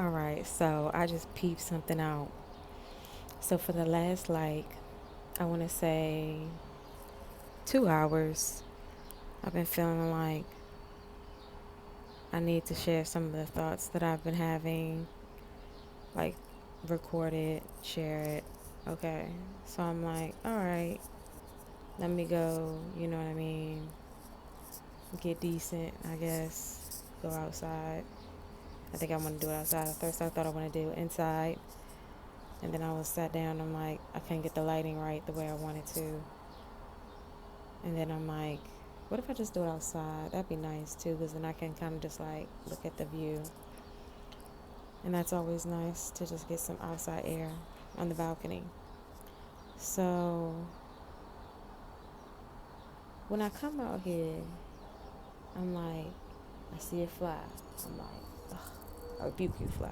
All right, so I just peeped something out. So for the last, I want to say 2 hours, I've been feeling like I need to share some of the thoughts that I've been having, like record it, share it. Okay, so I'm like, all right, let me go, you know what I mean? Get decent, I guess. Go outside. I think I want to do it outside. At first, I thought I want to do it inside. And then I was sat down. I'm like, I couldn't get the lighting right the way I wanted to. And then I'm like, what if I just do it outside? That'd be nice too, because then I can kind of just like look at the view. And that's always nice to just get some outside air on the balcony. So when I come out here, I'm like, I see a fly. I'm like, ugh, I rebuke you, fly.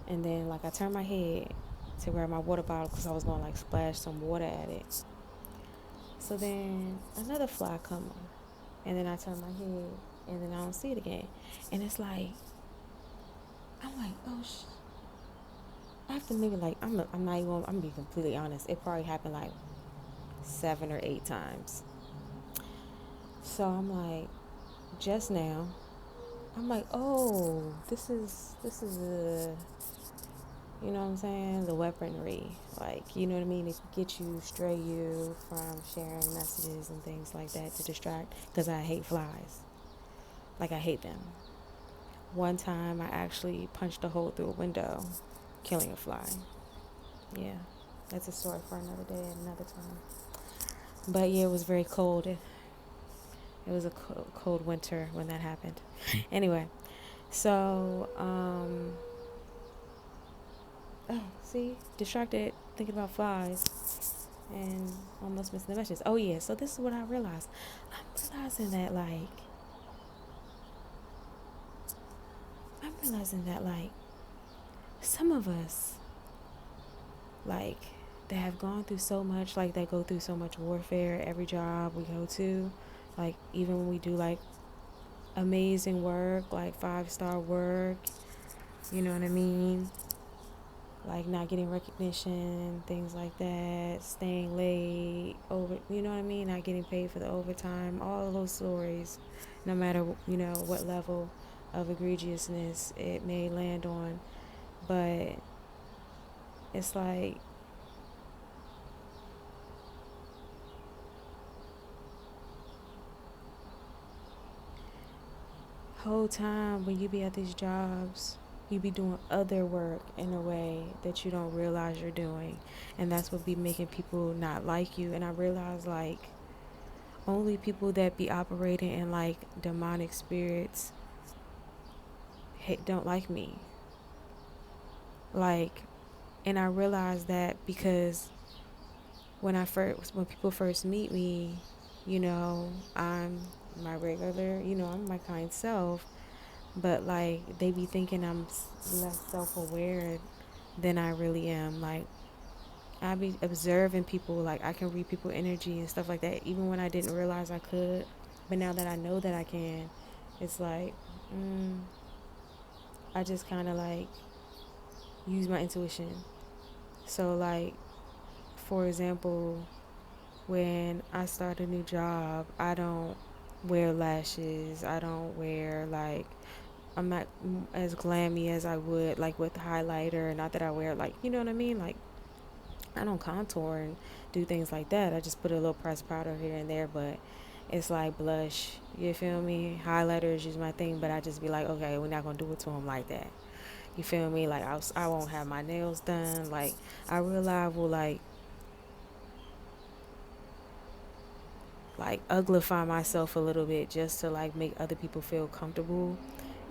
And then like I turn my head to grab my water bottle because I was gonna like splash some water at it. So then another fly come on, and then I turn my head, and then I don't see it again. And it's like, I'm like, oh after maybe like I'm not even I'm gonna be completely honest. It probably happened like 7 or 8 times. So I'm like, just now, I'm like, oh, this is a, you know what I'm saying, the weaponry, like, you know what I mean, it can get you, stray you from sharing messages and things like that to distract, because I hate flies, like I hate them. One time I actually punched a hole through a window, killing a fly. Yeah, that's a story for another day and another time. But yeah, it was very cold. It was a cold winter when that happened. Anyway, so oh, see, distracted thinking about flies and almost missing the message. Oh yeah, so this is what I realized. I'm realizing that some of us, like, that have gone through so much, like they go through so much warfare every job we go to, like even when we do like amazing work, like 5-star work, you know what I mean, like not getting recognition, things like that, staying late, over, you know what I mean, not getting paid for the overtime, all of those stories, no matter, you know, what level of egregiousness it may land on. But it's like, whole time when you be at these jobs, you be doing other work in a way that you don't realize you're doing, and that's what be making people not like you. And I realize, like, only people that be operating in like demonic spirits don't like me, like. And I realized that because when people first meet me, you know, I'm my regular, you know, I'm my kind self, but like they be thinking I'm less self-aware than I really am. Like, I be observing people, like I can read people energy and stuff like that, even when I didn't realize I could. But now that I know that I can, it's like, I just kind of like use my intuition. So like, for example, when I start a new job, I don't wear lashes. I don't wear like, I'm not as glammy as I would like with highlighter. Not that I wear, like, you know what I mean? Like, I don't contour and do things like that. I just put a little pressed powder here and there, but it's like blush. You feel me? Highlighter is just my thing, but I just be like, okay, we're not gonna do it to them like that. You feel me? Like I won't have my nails done. Like, I realize will like uglify myself a little bit just to like make other people feel comfortable,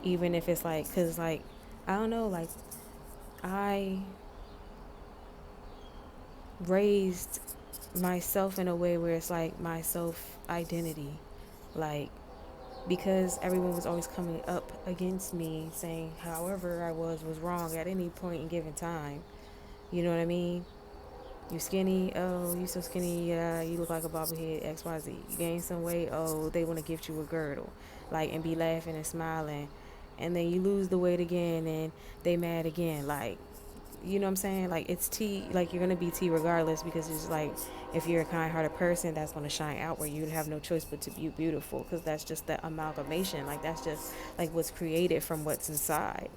even if it's like, cause like, I don't know, like I raised myself in a way where it's like my self identity, like, because everyone was always coming up against me saying however I was wrong at any point in given time. You know what I mean? You skinny, oh, you so skinny, yeah, you look like a bobblehead, XYZ. You gain some weight, oh, they want to gift you a girdle. Like, and be laughing and smiling and then you lose the weight again and they mad again. Like, you know what I'm saying? Like, it's tea. Like, you're gonna be tea regardless, because it's like, if you're a kind-hearted person, that's gonna shine outward. You have no choice but to be beautiful, because that's just the amalgamation. Like, that's just like what's created from what's inside.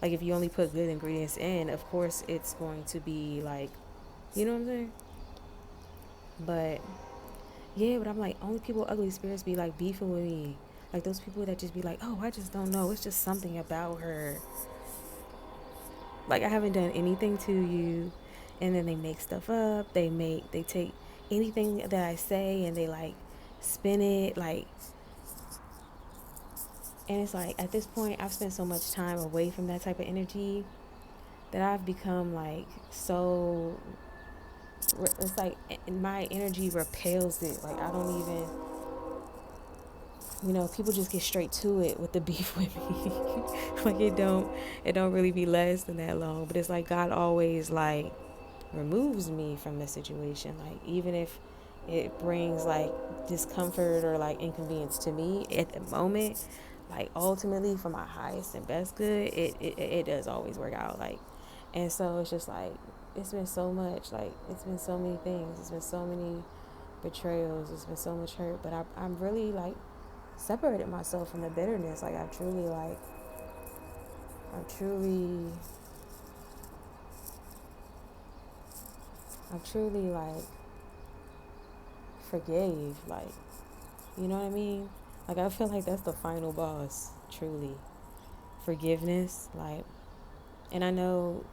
Like, if you only put good ingredients in, of course it's going to be like, you know what I'm saying? But yeah, but I'm like, only people with ugly spirits be like beefing with me. Like, those people that just be like, oh, I just don't know. It's just something about her. Like, I haven't done anything to you. And then they make stuff up. They take anything that I say and they like spin it. Like, and it's like, at this point, I've spent so much time away from that type of energy that I've become like so. It's like my energy repels it. Like, I don't even, people just get straight to it with the beef with me. Like, it don't really be less than that long. But it's like God always like removes me from the situation. Like, even if it brings like discomfort or like inconvenience to me at the moment, like ultimately for my highest and best good, it does always work out. Like, and so it's just like, it's been so much, like, it's been so many things, it's been so many betrayals, it's been so much hurt, but I'm really like separated myself from the bitterness. Like, I've truly I've truly like forgave, like, you know what I mean? Like, I feel like that's the final boss, truly. Forgiveness, like, and I know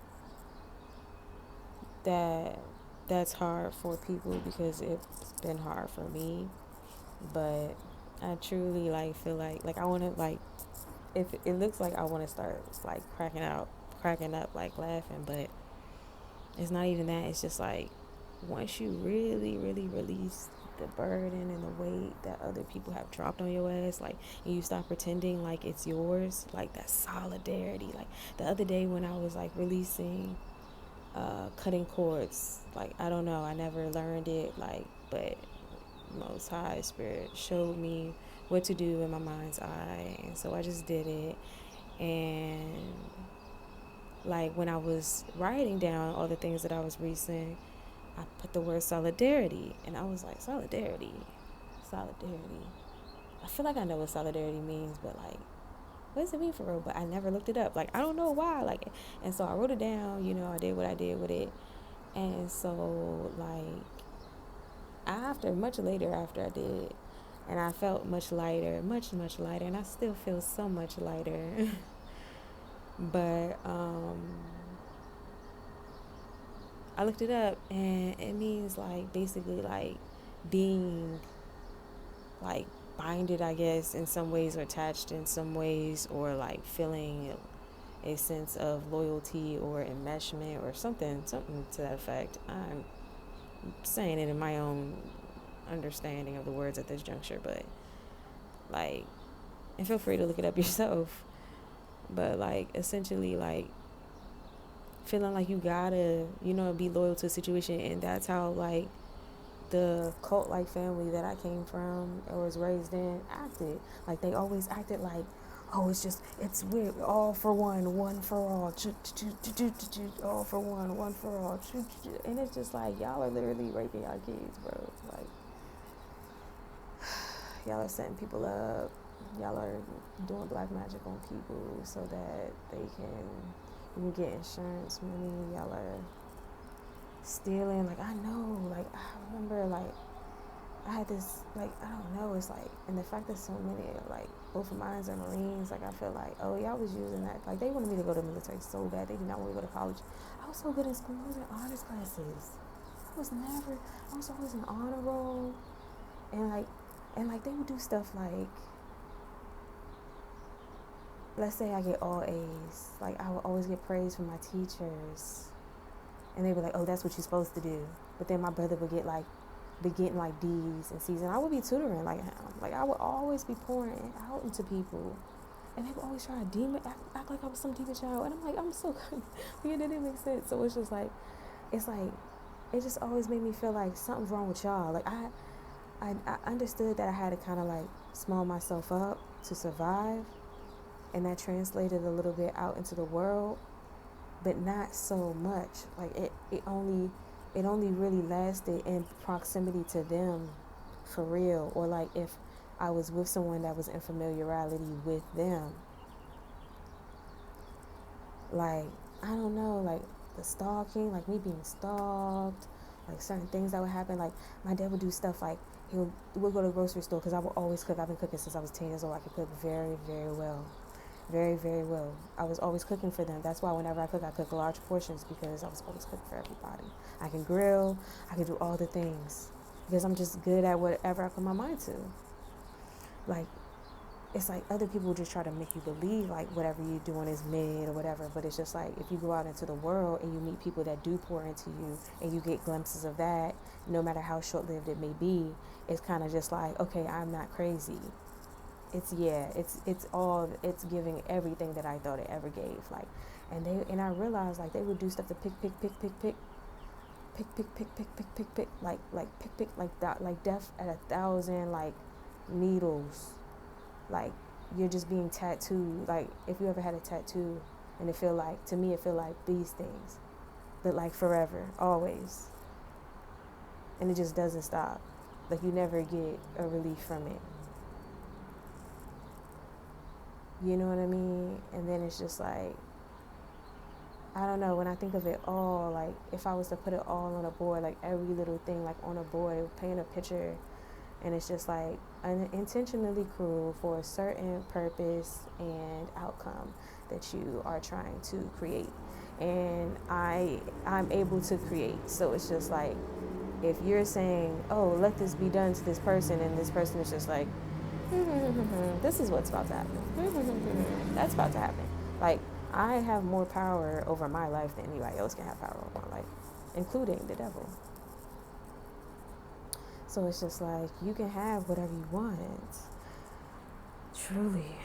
that that's hard for people because it's been hard for me, but I truly like feel like I want to like, if it looks like I want to start like cracking up, like laughing, but it's not even that. It's just like, once you really, really release the burden and the weight that other people have dropped on your ass, like, and you stop pretending like it's yours, like, that solidarity. Like, the other day when I was like releasing cutting cords, like, I don't know, I never learned it, like, but Most High Spirit showed me what to do in my mind's eye, and so I just did it. And like, when I was writing down all the things that I was releasing, I put the word solidarity, and I was like, solidarity. I feel like I know what solidarity means, but like, what does it mean for real? But I never looked it up. Like, I don't know why. Like, and so I wrote it down. I did what I did with it, and so like, much later after I did, and I felt much lighter, much lighter, and I still feel so much lighter. But I looked it up, and it means like basically like being like binded, I guess, in some ways, or attached in some ways, or like feeling a sense of loyalty or enmeshment or something to that effect. I'm saying it in my own understanding of the words at this juncture, but like, and feel free to look it up yourself. But like, essentially, like, feeling like you gotta, be loyal to a situation, and that's how like the cult like family that I came from or was raised in acted. Like, they always acted like, oh, it's weird, all for one for all, all for one for all, and it's just like, y'all are literally raping y'all kids, bro. Like, y'all are setting people up, y'all are doing black magic on people so that you can get insurance money. Y'all are stealing. Like, I know, like, I remember, like, I had this, like, I don't know, it's like, and the fact that so many, like, both of mine are Marines, like, I feel like, oh, y'all was using that. Like, they wanted me to go to the military so bad. They did not want me to go to college. I was so good in school. I was in honors classes. I was always in honor roll. And like, they would do stuff like, let's say I get all A's. Like, I would always get praise from my teachers. And they were like, oh, that's what you're supposed to do. But then my brother would be getting like D's and C's, and I would be tutoring like him. Like, I would always be pouring it out into people, and they would always try to act like I was some demon child, and I'm like, I'm so good. Yeah, that didn't make sense. So it's just like, it just always made me feel like something's wrong with y'all. Like, I understood that I had to kind of like small myself up to survive, and that translated a little bit out into the world, but not so much. Like it only really lasted in proximity to them, for real. Or like if I was with someone that was in familiarity with them, like I don't know, like the stalking, like me being stalked, like certain things that would happen. Like my dad would do stuff like we'll go to the grocery store because I would always cook. I've been cooking since I was 10 years old. I could cook very, very well. Very, very well. I was always cooking for them. That's why whenever I cook large portions because I was always cooking for everybody. I can grill. I can do all the things because I'm just good at whatever I put my mind to. Like, it's like other people just try to make you believe like whatever you're doing is mid or whatever. But it's just like if you go out into the world and you meet people that do pour into you and you get glimpses of that, no matter how short-lived it may be, it's kind of just like, okay, I'm not crazy. It's giving everything that I thought it ever gave. Like, and I realized like they would do stuff to pick like that, like death at 1,000 like needles. Like you're just being tattooed. Like if you ever had a tattoo, and it feel like, to me it feel like these things, but like forever, always, and it just doesn't stop. Like you never get a relief from it. You know what I mean? And then it's just like, I don't know, when I think of it all, like if I was to put it all on a board, like every little thing like on a board, paint a picture, and it's just like unintentionally cruel for a certain purpose and outcome that you are trying to create. And I'm able to create. So it's just like, if you're saying, oh, let this be done to this person, and this person is just like, this is what's about to happen. That's about to happen. Like, I have more power over my life than anybody else can have power over my life, including the devil. So it's just like, you can have whatever you want. Truly.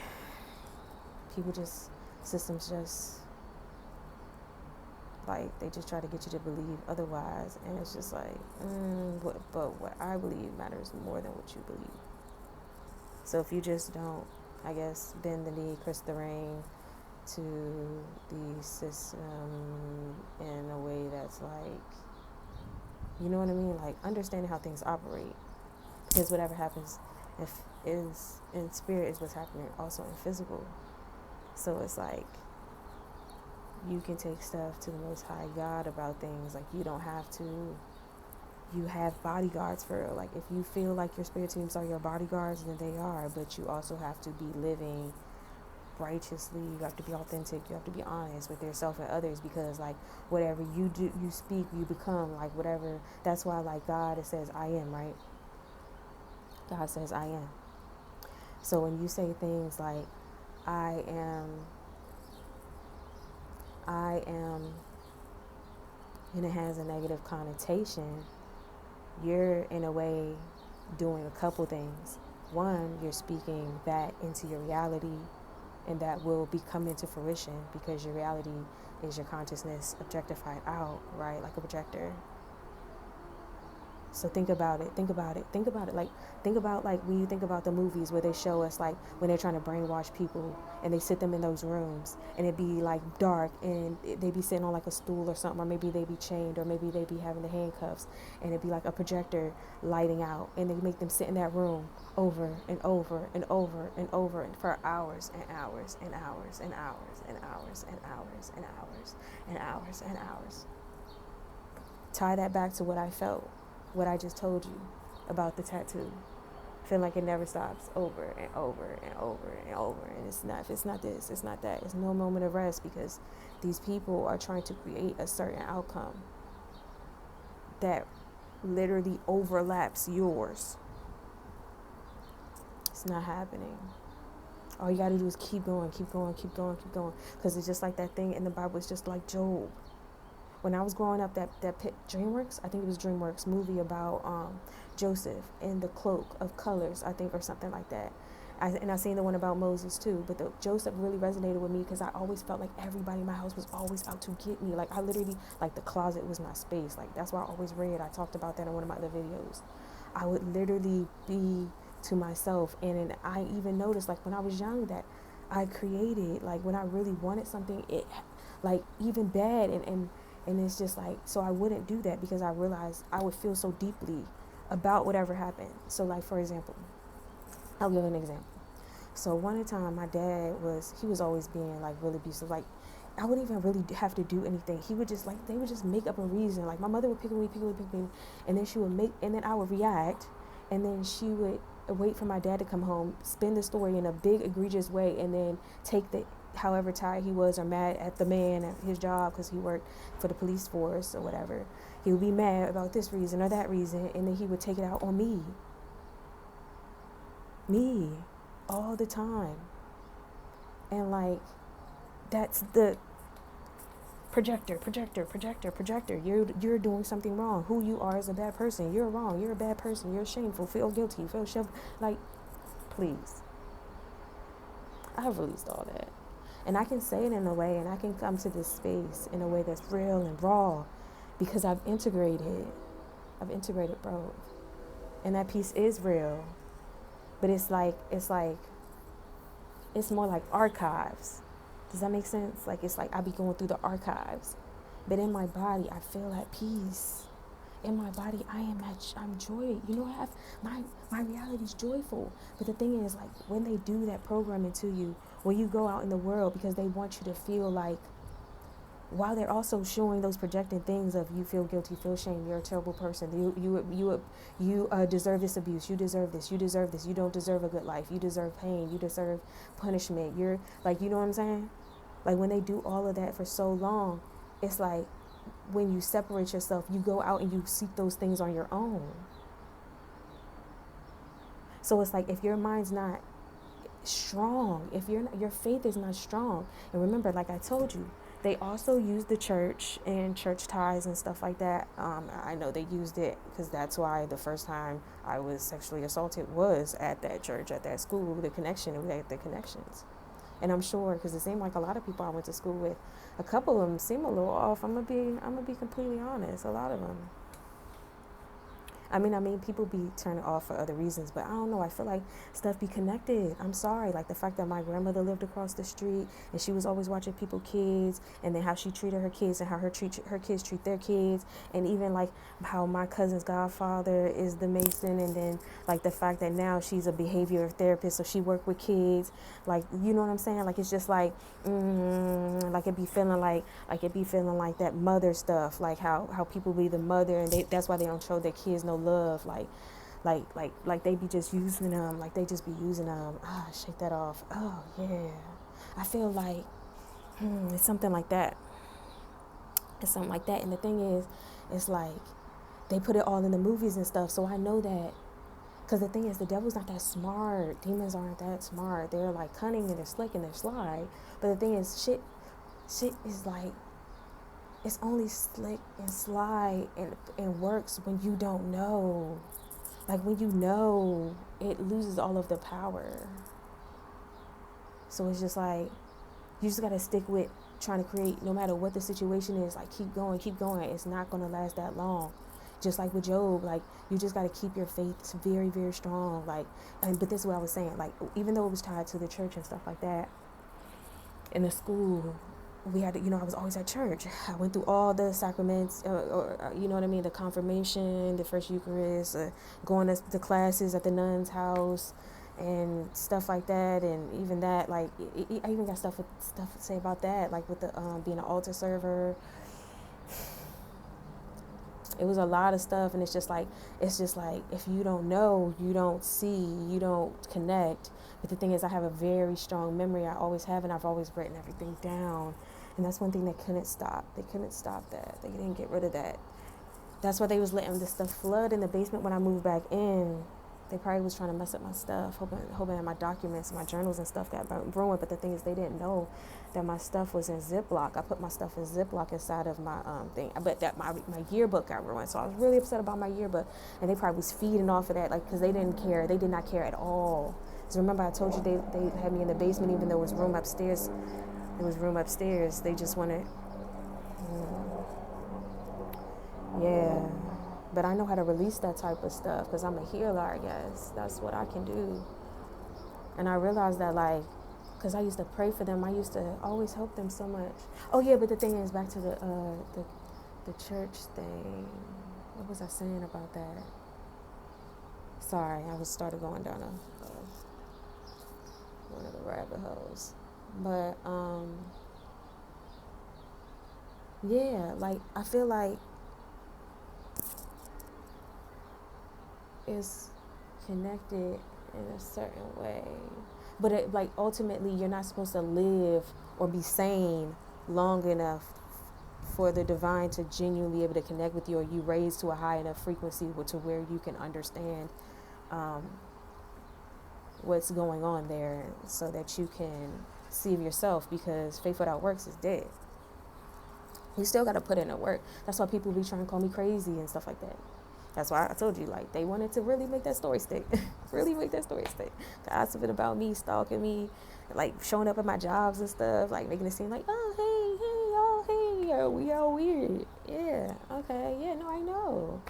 Systems just, like, they just try to get you to believe otherwise. And it's just like, but what I believe matters more than what you believe. So if you just don't, I guess, bend the knee, kiss the ring to the system in a way that's like, you know what I mean? Like, understanding how things operate. Because whatever happens is in spirit is what's happening also in physical. So it's like, you can take stuff to the Most High God about things. Like, you don't have to. You have bodyguards for real. Like, if you feel like your spirit teams are your bodyguards, then they are. But you also have to be living righteously. You have to be authentic. You have to be honest with yourself and others, because like whatever you do, you speak, you become. Like whatever. That's why like God, it says I am, right? God says I am. So when you say things like I am, and it has a negative connotation, you're in a way doing a couple things. One, you're speaking that into your reality, and that will be come into fruition because your reality is your consciousness objectified out, right? Like a projector. So think about it. Like, think about like when you think about the movies where they show us like when they're trying to brainwash people and they sit them in those rooms and it be like dark and they be sitting on like a stool or something, or maybe they be chained, or maybe they be having the handcuffs, and it be like a projector lighting out, and they make them sit in that room over and over and over and over and for hours and hours and hours and hours and hours and hours and hours and hours and hours. Tie that back to what I felt, what I just told you about the tattoo. Feel like it never stops, over and over and over and over. And it's not, if it's not this, it's not that. It's no moment of rest, because these people are trying to create a certain outcome that literally overlaps yours. It's not happening. All you gotta do is keep going, keep going, keep going, keep going. Because it's just like that thing in the Bible. It's just like Job. When I was growing up, that DreamWorks, I think it was DreamWorks movie about Joseph and the cloak of colors, I think, or something like that. And I seen the one about Moses too, but the Joseph really resonated with me because I always felt like everybody in my house was always out to get me. Like I literally, like the closet was my space. Like that's why I always read. I talked about that in one of my other videos. I would literally be to myself, and I even noticed like when I was young that I created. Like when I really wanted something, it like even bad, and it's just like, so I wouldn't do that because I realized I would feel so deeply about whatever happened. So like for example, I'll give an example. So one time my dad he was always being like really abusive. Like I wouldn't even really have to do anything. He would just like, they would just make up a reason. Like my mother would pick me, and then she would and then I would react, and then she would wait for my dad to come home, spin the story in a big egregious way, and then take the however tired he was or mad at the man at his job because he worked for the police force or whatever. He would be mad about this reason or that reason, and then he would take it out on me, all the time. And like that's the projector. You're doing something wrong. Who you are is a bad person. You're wrong. You're a bad person. You're shameful. Feel guilty. Feel shameful. Like, please. I've released all that. And I can say it in a way, and I can come to this space in a way that's real and raw because I've integrated. Both. And that piece is real. But it's more like archives. Does that make sense? Like it's like I be going through the archives. But in my body I feel at peace. In my body I'm joy. You know, I have my reality is joyful. But the thing is, like when they do that programming to you, when you go out in the world, because they want you to feel like, while they're also showing those projected things of you feel guilty, feel shame, you're a terrible person, you deserve this abuse, you deserve this, you don't deserve a good life, you deserve pain, you deserve punishment, you're like, you know what I'm saying? Like when they do all of that for so long, it's like when you separate yourself, you go out and you seek those things on your own. So it's like if your mind's not strong, if your faith is not strong, and remember, like I told you, they also use the church and church ties and stuff like that. I know they used it because that's why the first time I was sexually assaulted was at that church, at that school, the connections. And I'm sure, because it seemed like a lot of people I went to school with, a couple of them seem a little off. I'm gonna be completely honest. A lot of them. I mean, people be turning off for other reasons, but I don't know. I feel like stuff be connected. I'm sorry. Like the fact that my grandmother lived across the street and she was always watching people kids, and then how she treated her kids and how her kids treat their kids, and even like how my cousin's godfather is the Mason, and then like the fact that now she's a behavior therapist, so she worked with kids. Like, you know what I'm saying? Like it's just like, like it be feeling like that mother stuff, like how people be the mother, and that's why they don't show their kids no love, like they be just using them, like they just be using them. Shake that off. Oh yeah, I feel like it's something like that. And the thing is, it's like they put it all in the movies and stuff, so I know that. Because the thing is, the devil's not that smart. Demons aren't that smart. They're like cunning and they're slick and they're sly. But the thing is, shit is like, it's only slick and sly and works when you don't know. Like when you know, it loses all of the power. So it's just like, you just gotta stick with trying to create, no matter what the situation is, like keep going. It's not gonna last that long. Just like with Job, like you just gotta keep your faith very, very strong. Like, but this is what I was saying. Like, even though it was tied to the church and stuff like that, in the school, we had to, I was always at church. I went through all the sacraments, you know what I mean, the confirmation, the first Eucharist, going to the classes at the nun's house, and stuff like that. And even that, like, I even got stuff to say about that, like with the being an altar server. It was a lot of stuff, and it's just like if you don't know, you don't see, you don't connect. But the thing is, I have a very strong memory. I always have, and I've always written everything down. And that's one thing they couldn't stop. They couldn't stop that. They didn't get rid of that. That's why they was letting the stuff flood in the basement when I moved back in. They probably was trying to mess up my stuff, hoping that my documents, my journals and stuff got ruined. But the thing is, they didn't know that my stuff was in Ziploc. I put my stuff in Ziploc inside of my thing. But that my yearbook got ruined. So I was really upset about my yearbook. And they probably was feeding off of that, like, because they didn't care. They did not care at all. So remember I told you they had me in the basement, even though it was room upstairs. It was room upstairs. They just wanted, yeah. But I know how to release that type of stuff because I'm a healer, I guess. That's what I can do. And I realized that, like, because I used to pray for them. I used to always help them so much. Oh yeah, but the thing is, back to the church thing. What was I saying about that? Sorry, I was started going down one of the rabbit holes. But yeah, like I feel like it's connected in a certain way, but it, like ultimately you're not supposed to live or be sane long enough for the divine to genuinely be able to connect with you, or you raise to a high enough frequency to where you can understand um, what's going on there, so that you can see yourself, because faith without works is dead. You still got to put in the work. That's why people be trying to call me crazy and stuff like that. That's why I told you, like, they wanted to really make that story stick. Really make that story stick. Gossiping about me, stalking me, like showing up at my jobs and stuff, like making it seem like, oh, hey, we all weird. Yeah, okay, yeah, no, I know.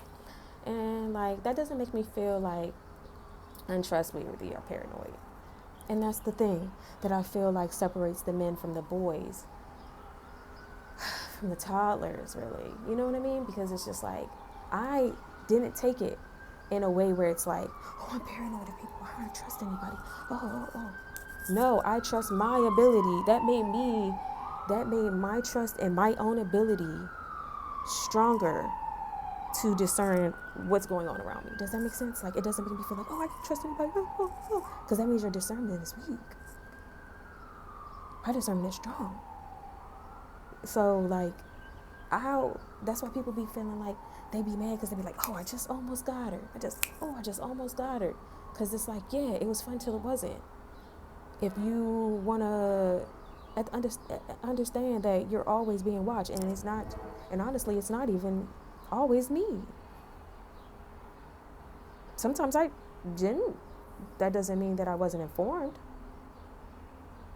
And, like, that doesn't make me feel, like, untrustworthy or paranoid. And that's the thing that I feel like separates the men from the boys, from the toddlers, really. You know what I mean? Because it's just like, I didn't take it in a way where it's like, oh, I'm paranoid of people. I don't trust anybody. Oh. No, I trust my ability. That made my trust in my own ability stronger to discern what's going on around me. Does that make sense? Like, it doesn't make me feel like, oh, I can't trust anybody. Oh. Because that means your discernment is weak. My discernment is strong. So, like, that's why people be feeling like they be mad, because they be like, oh, I just almost got her. I just almost got her. Because it's like, yeah, it was fun till it wasn't. If you want to understand that you're always being watched, and it's not, and honestly, it's not even always me. Sometimes I didn't. That doesn't mean that I wasn't informed.